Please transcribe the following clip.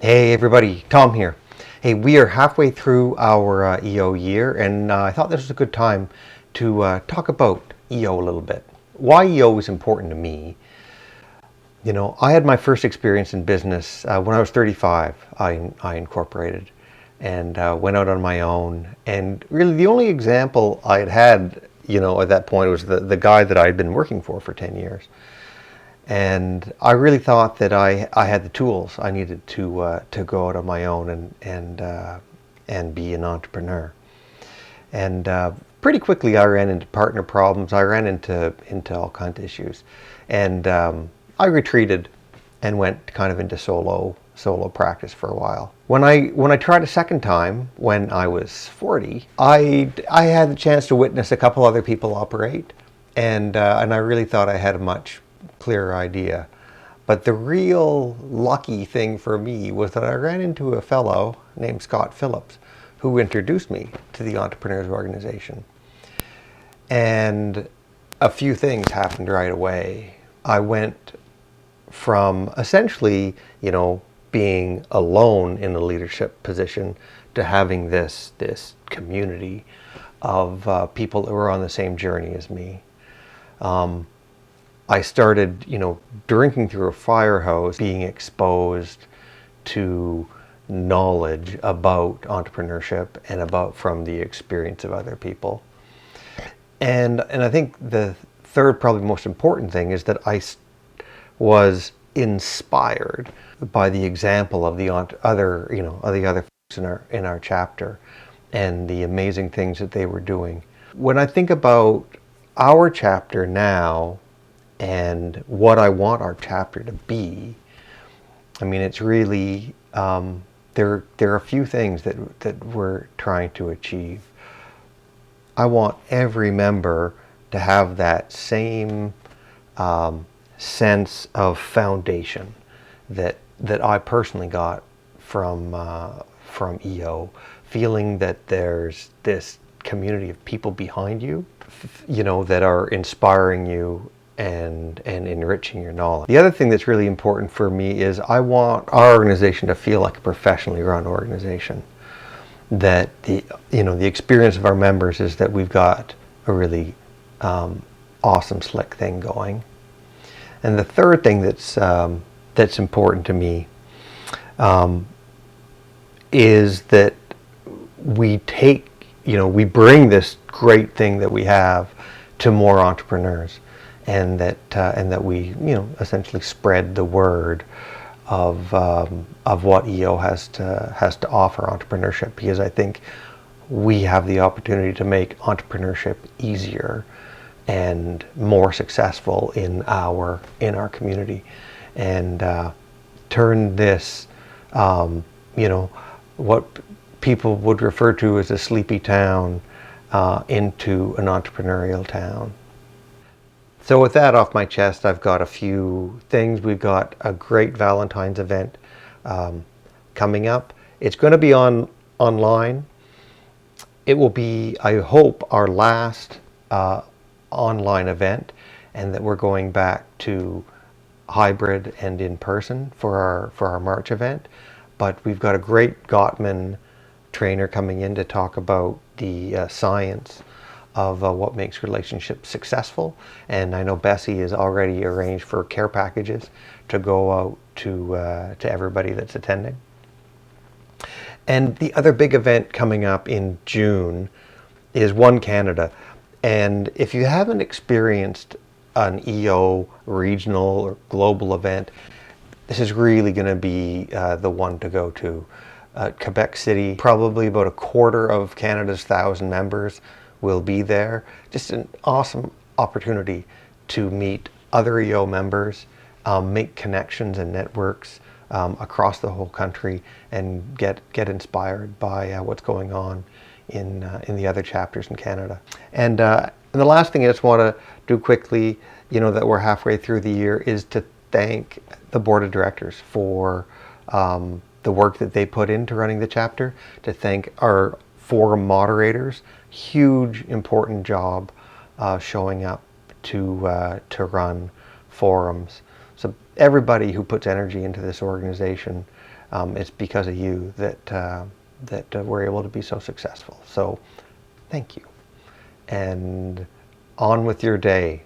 Hey everybody, Tom here. Hey, we are halfway through our EO year, and I thought this was a good time to talk about EO a little bit. Why EO is important to me. You know, I had my first experience in business when I was 35. I incorporated and went out on my own. And really the only example I had, at that point was the guy that I had been working for 10 years. And I really thought that I had the tools I needed to go out on my own and be an entrepreneur. And pretty quickly I ran into partner problems. I ran into all kinds of issues, and I retreated and went kind of into solo practice for a while. When I tried a second time when I was 40, I had the chance to witness a couple other people operate, and I really thought I had a much clearer idea. But the real lucky thing for me was that I ran into a fellow named Scott Phillips who introduced me to the Entrepreneurs Organization. And a few things happened right away. I went from essentially, being alone in a leadership position to having this community of people that were on the same journey as me. I started, drinking through a fire hose, being exposed to knowledge about entrepreneurship and about from the experience of other people. And I think the third, probably most important thing is that I was inspired by the example of the other folks in our chapter and the amazing things that they were doing. When I think about our chapter now, and what I want our chapter to be, I mean, it's really, there are a few things that we're trying to achieve. I want every member to have that same sense of foundation that I personally got from EO, feeling that there's this community of people behind you, that are inspiring you and enriching your knowledge. The other thing that's really important for me is I want our organization to feel like a professionally run organization. That the experience of our members is that we've got a really awesome, slick thing going. And the third thing that's important to me is that we we bring this great thing that we have to more entrepreneurs. And that we essentially spread the word of what EO has to offer entrepreneurship, because I think we have the opportunity to make entrepreneurship easier and more successful in our community, and turn this what people would refer to as a sleepy town into an entrepreneurial town. So with that off my chest, I've got a few things. We've got a great Valentine's event coming up. It's going to be online. It will be, I hope, our last online event, and that we're going back to hybrid and in person for our March event. But we've got a great Gottman trainer coming in to talk about the science of what makes relationships successful. And I know Bessie has already arranged for care packages to go out to everybody that's attending. And the other big event coming up in June is One Canada. And if you haven't experienced an EO regional or global event, this is really going to be the one to go to. Quebec City, probably about a quarter of Canada's 1,000 members will be there. Just an awesome opportunity to meet other EO members, make connections and networks across the whole country, and get inspired by what's going on in the other chapters in Canada. And the last thing I just want to do quickly, that we're halfway through the year, is to thank the board of directors for the work that they put into running the chapter, to thank our forum moderators. Huge, important job showing up to run forums. So everybody who puts energy into this organization, it's because of you that we're able to be so successful. So thank you. And on with your day.